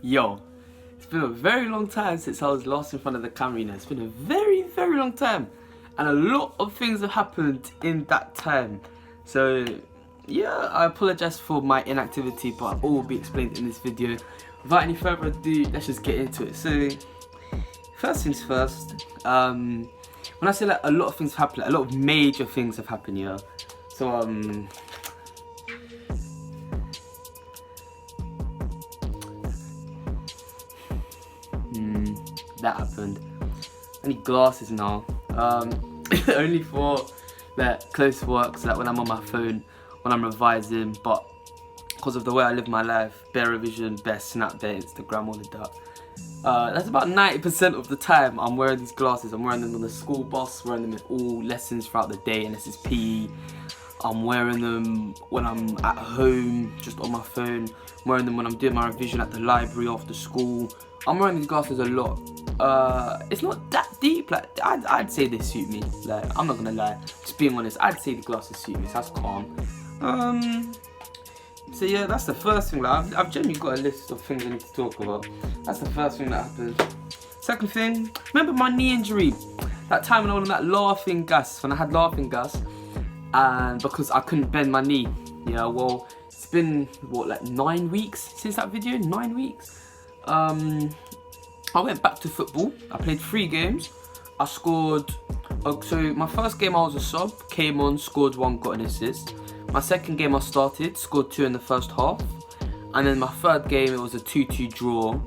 Yo, it's been a very long time since I was last in front of the camera, you know. It's been a very, very long time. And a lot of things have happened in that time. So, yeah, I apologize for my inactivity, but all will be explained in this video. Without any further ado, let's just get into it. So, first things first, when I say like a lot of things have happened, like, a lot of major things have happened, yeah. So, that happened. I need glasses now. Only for like close work, so like when I'm on my phone, when I'm revising, but because of the way I live my life, bare revision, bare snap, bare Instagram, all of that. That's about 90% of the time I'm wearing these glasses. I'm wearing them on the school bus, wearing them in all lessons throughout the day, and this is PE. I'm wearing them when I'm at home, just on my phone. I'm wearing them when I'm doing my revision at the library after school. I'm wearing these glasses a lot. It's not that deep. Like I'd say they suit me. Like I'm not gonna lie, just being honest. I'd say the glasses suit me. So that's calm. So yeah, that's the first thing. Like I've genuinely got a list of things I need to talk about. That's the first thing that happened. Second thing, remember my knee injury? That time when I was on that laughing gas, when I had laughing gas, and because I couldn't bend my knee. Yeah, well, it's been what, like 9 weeks since that video. 9 weeks. I went back to football. I played 3 games. I scored. So my first game I was a sub, came on, scored 1, got an assist. My second game I started, scored 2 in the first half, and then my third game it was a 2-2 draw.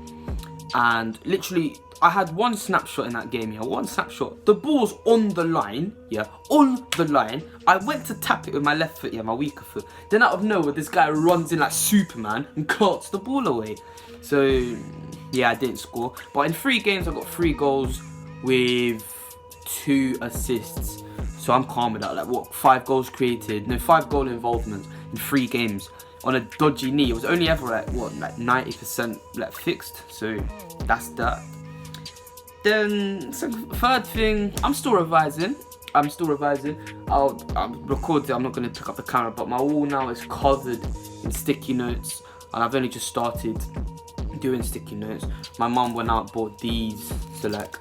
And literally, I had 1 snapshot in that game. Yeah, 1 snapshot. The ball's on the line. Yeah, on the line. I went to tap it with my left foot. Yeah, my weaker foot. Then out of nowhere, this guy runs in like Superman and clots the ball away. So yeah, I didn't score. But in 3 games, I got 3 goals with 2 assists. So I'm calm with that. Like what, 5 goals created? No, 5 goal involvements in 3 games on a dodgy knee. It was only ever like what, like 90% like fixed. So that's that. Then third thing, I'm still revising. I'll record it. I'm not going to pick up the camera, but my wall now is covered in sticky notes, and I've only just started doing sticky notes. My mum went out, bought these. So like,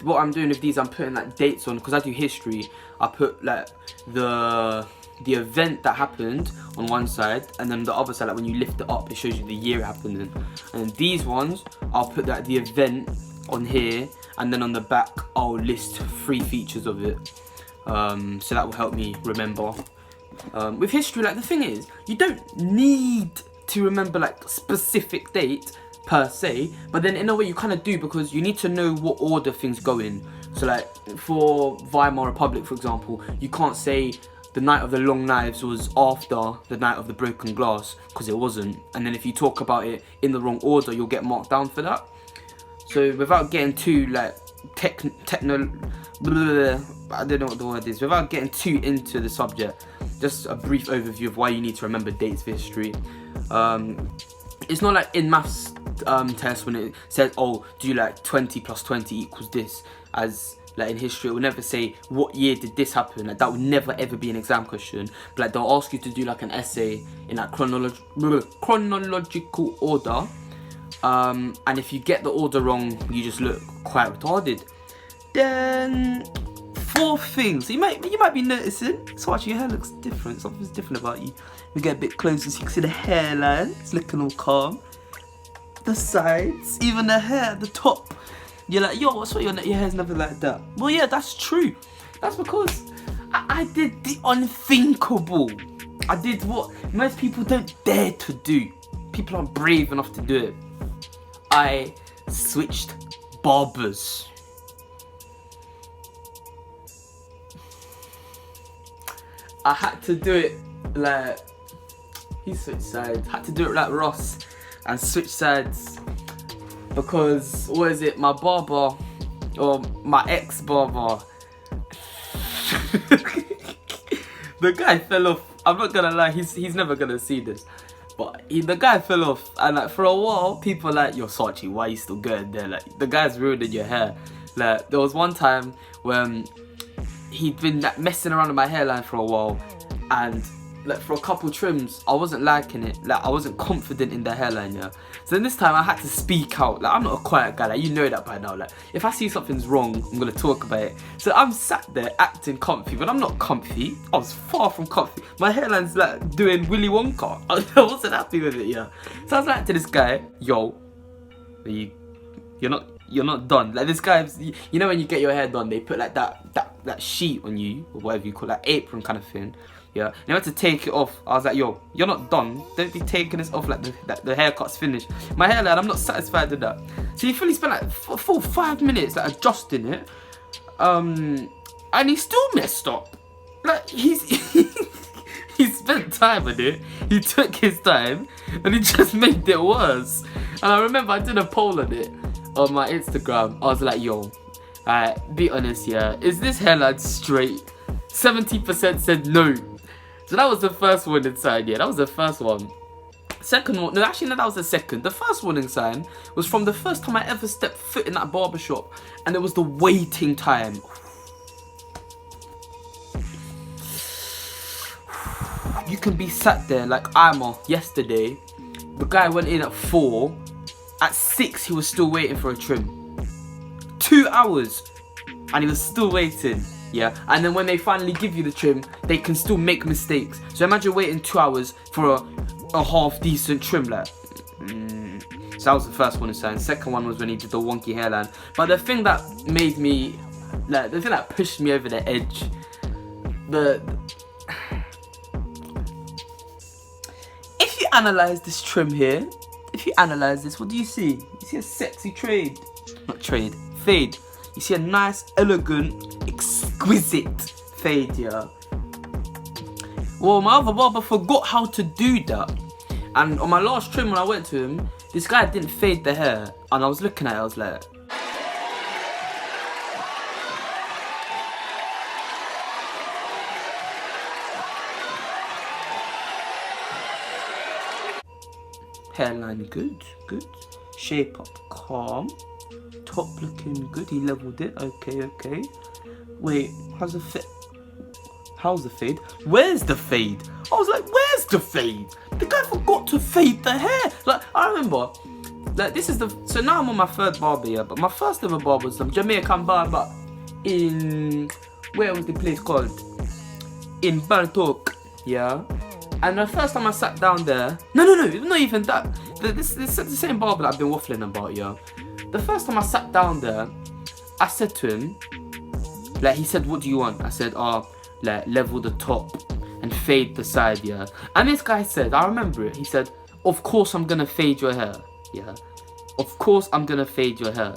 what I'm doing with these, I'm putting like dates on, because I do history. I put like the event that happened on one side, and then the other side, like when you lift it up, it shows you the year it happened in. And then these ones, I'll put like the event on here, and then on the back I'll list 3 features of it. So that will help me remember. With history, like the thing is, you don't need to remember like specific date per se, but then in a way you kind of do, because you need to know what order things go in. So like for Weimar Republic, for example, you can't say the night of the long knives was after the night of the broken glass, because it wasn't. And then if you talk about it in the wrong order, you'll get marked down for that. So without getting too like I don't know what the word is, without getting too into the subject, just a brief overview of why you need to remember dates for history. It's not like in maths test when it says, oh, do you like 20 plus 20 equals this, as like in history it will never say what year did this happen. Like that would never ever be an exam question, but like they'll ask you to do like an essay in like chronological order. And if you get the order wrong, you just look quite retarded. Then 4th thing, so you might be noticing, so actually your hair looks different. Something's different about you. We get a bit closer so you can see the hairline. It's looking all calm. The sides, even the hair at the top. You're like, yo, what's what your hair's never like that? Well, yeah, that's true. That's because I did the unthinkable. I did what most people don't dare to do. People aren't brave enough to do it. I switched barbers. I had to do it like, he switched sides. Had to do it like Ross and switch sides, because what is it? My barber, or my ex-barber, the guy fell off. I'm not gonna lie, he's never gonna see this, but the guy fell off, and like for a while, people were like, yo, Sachi, why are you still going there? Like the guy's ruining your hair. Like there was one time when he'd been like messing around with my hairline for a while, and like for a couple trims, I wasn't liking it. Like I wasn't confident in the hairline, yeah. So then this time I had to speak out. Like, I'm not a quiet guy, like, you know that by now. Like, if I see something's wrong, I'm gonna talk about it. So I'm sat there acting comfy, but I'm not comfy. I was far from comfy. My hairline's like doing Willy Wonka. I wasn't happy with it, yeah. So I was like to this guy, yo, you're not done. Like, this guy, you know when you get your hair done, they put like that sheet on you, or whatever you call it, that apron kind of thing. Yeah, and I had to take it off. I was like, yo, you're not done. Don't be taking this off like the haircut's finished. My hairline, I'm not satisfied with that. So he fully spent like a full 5 minutes like adjusting it. And he still messed up. Like, he spent time on it. He took his time and he just made it worse. And I remember I did a poll on it on my Instagram. I was like, yo, be honest, yeah, is this hairline straight? 70% said no. So that was the first warning sign, yeah, that was the first one. Second one, no, actually no, that was the second. The first warning sign was from the first time I ever stepped foot in that barbershop, and it was the waiting time. You can be sat there like yesterday. The guy went in at 4. At 6, he was still waiting for a trim. 2 hours, and he was still waiting. Yeah, and then when they finally give you the trim, they can still make mistakes. So imagine waiting 2 hours for a half decent trim, like. So that was the first one to sign. Second one was when he did the wonky hairline. But the thing that made me, like, the thing that pushed me over the edge, if you analyze this trim here, if you analyze this, what do you see? You see a sexy fade. You see a nice, elegant, exquisite fade, yeah. Well, my other barber forgot how to do that. And on my last trim when I went to him, this guy didn't fade the hair. And I was looking at it, I was like, hairline good. Shape up calm. Top looking good, he leveled it, okay. Wait, how's the fade? Where's the fade? I was like, where's the fade? The guy forgot to fade the hair. Like, I remember, like, so now I'm on my third barber, yeah, but my first ever barber was some Jamaican barber in, where was the place called? In Bangkok, yeah. And the first time I sat down there, no, not even that. This is the same barber that I've been waffling about, yeah. The first time I sat down there, I said to him, like, he said, what do you want? I said, like, level the top and fade the side, yeah. And this guy said, I remember it, he said, of course I'm gonna fade your hair, yeah. Of course I'm gonna fade your hair.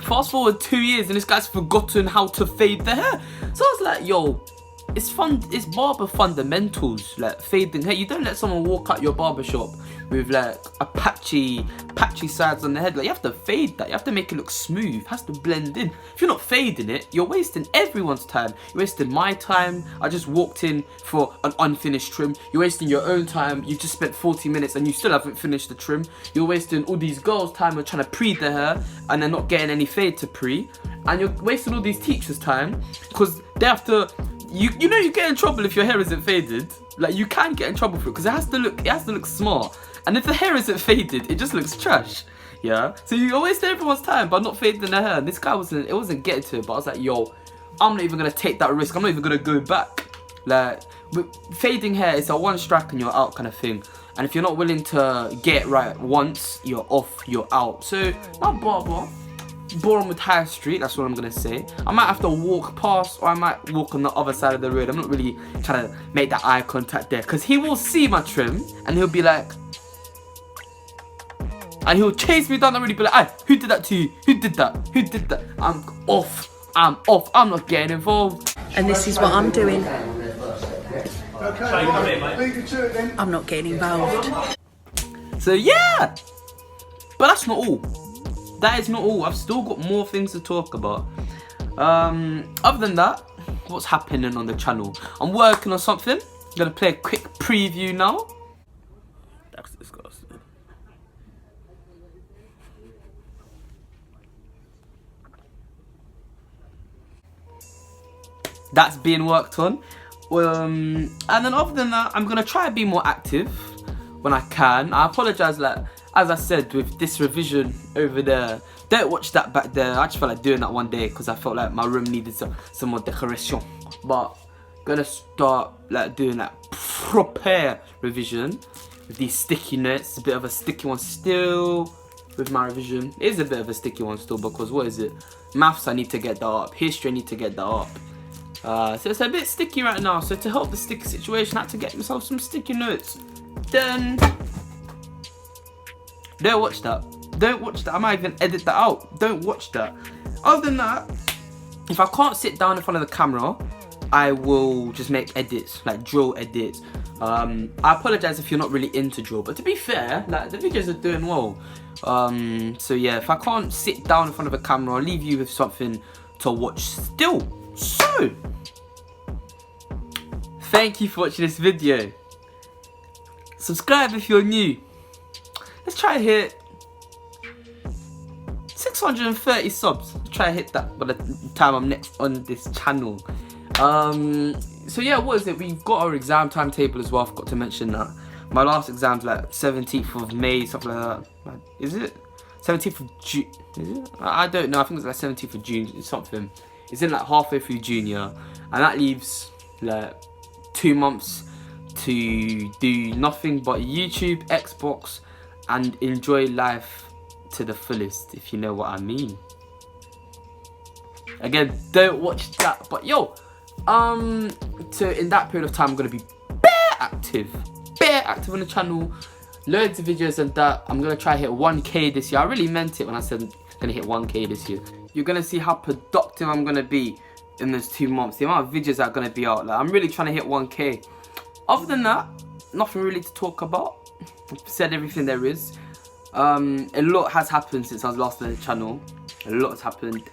Fast forward 2 years and this guy's forgotten how to fade the hair. So I was like, yo, it's barber fundamentals, like fading hair. You don't let someone walk out your barber shop with like a patchy sides on the head. Like, you have to fade that. You have to make it look smooth. It has to blend in. If you're not fading it, you're wasting everyone's time. You're wasting my time. I just walked in for an unfinished trim. You're wasting your own time. You just spent 40 minutes and you still haven't finished the trim. You're wasting all these girls' time of trying to pre their hair and they're not getting any fade to pre. And you're wasting all these teachers' time because they have to. You know you get in trouble if your hair isn't faded. Like, you can get in trouble for it because it has to look smart. And if the hair isn't faded, it just looks trash. Yeah. So you're wasting everyone's time by not fading their hair. And this guy wasn't getting to it. But I was like, yo, I'm not even gonna take that risk. I'm not even gonna go back. Like, with fading hair, it's a one strike and you're out kind of thing. And if you're not willing to get it right once, you're off, you're out. So my barber, Bournemouth High Street, that's what I'm gonna say. I might have to walk past or I might walk on the other side of the road. I'm not really trying to make that eye contact there because he will see my trim and he'll be like, and he'll chase me down the road and be like, "Hey, who did that to you? Who did that? Who did that?" I'm off. I'm not getting involved. And this is what I'm doing. I'm not getting involved. So yeah, but that's not all. That is not all. I've still got more things to talk about. Other than that, what's happening on the channel? I'm working on something. I'm gonna play a quick preview now. That's disgusting. That's being worked on. And then other than that, I'm gonna try and be more active when I can. I apologise, like, as I said, with this revision over there. Don't watch that back there. I just felt like doing that one day because I felt like my room needed some more decoration. But gonna start like doing that proper revision with these sticky notes. It's a bit of a sticky one still with my revision. It is a bit of a sticky one still because what is it? Maths, I need to get that up. History, I need to get that up. So it's a bit sticky right now. So to help the sticky situation, I had to get myself some sticky notes. Then don't watch that. Don't watch that. I might even edit that out. Don't watch that. Other than that, if I can't sit down in front of the camera, I will just make edits, like drill edits. I apologize if you're not really into drill, but to be fair, like the videos are doing well. So yeah, if I can't sit down in front of a camera, I'll leave you with something to watch still. So, thank you for watching this video. Subscribe if you're new. Let's try and hit 630 subs. Let's try and hit that by the time I'm next on this channel. So yeah, what is it? We've got our exam timetable as well. I forgot to mention that. My last exam's like 17th of May, something like that. Is it? 17th of June? Is it? I don't know. I think it's like 17th of June. It's something. It's in like halfway through junior, and that leaves like 2 months to do nothing but YouTube, Xbox, and enjoy life to the fullest, if you know what I mean. Again, don't watch that, but yo, so in that period of time, I'm gonna be bare active on the channel, loads of videos and that. I'm gonna try hit 1K this year. I really meant it when I said I'm gonna hit 1K this year. You're gonna see how productive I'm gonna be in those 2 months. The amount of videos that are gonna be out, like I'm really trying to hit 1K. Other than that, nothing really to talk about. I've said everything there is. A lot has happened since I was last on the channel. A lot has happened.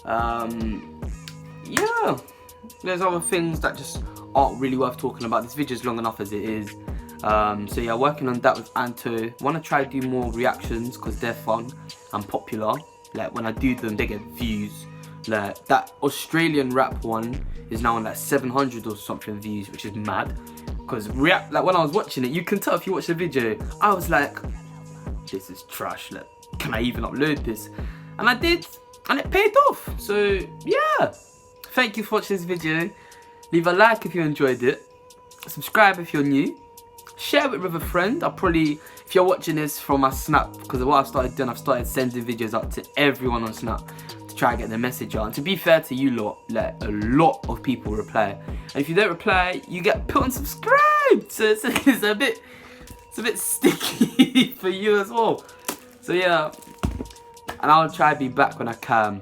Yeah, there's other things that just aren't really worth talking about. This video's long enough as it is. So yeah, working on that with Anto. Want to try to do more reactions because they're fun and popular. Like when I do them, they get views. Like that Australian rap one is now on like 700 or something views, which is mad. Because like when I was watching it, you can tell if you watch the video, I was like, this is trash. Like, can I even upload this? And I did, and it paid off. So yeah, thank you for watching this video. Leave a like if you enjoyed it. Subscribe if you're new. Share it with a friend. I'll probably, if you're watching this from my Snap, because what I've started doing, I've started sending videos out to everyone on Snap to try and get the message out. And to be fair to you lot, like a lot of people reply. And if you don't reply, you get put on subscribe. So it's a bit sticky for you as well. So yeah, and I'll try to be back when I can.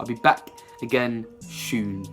I'll be back again soon.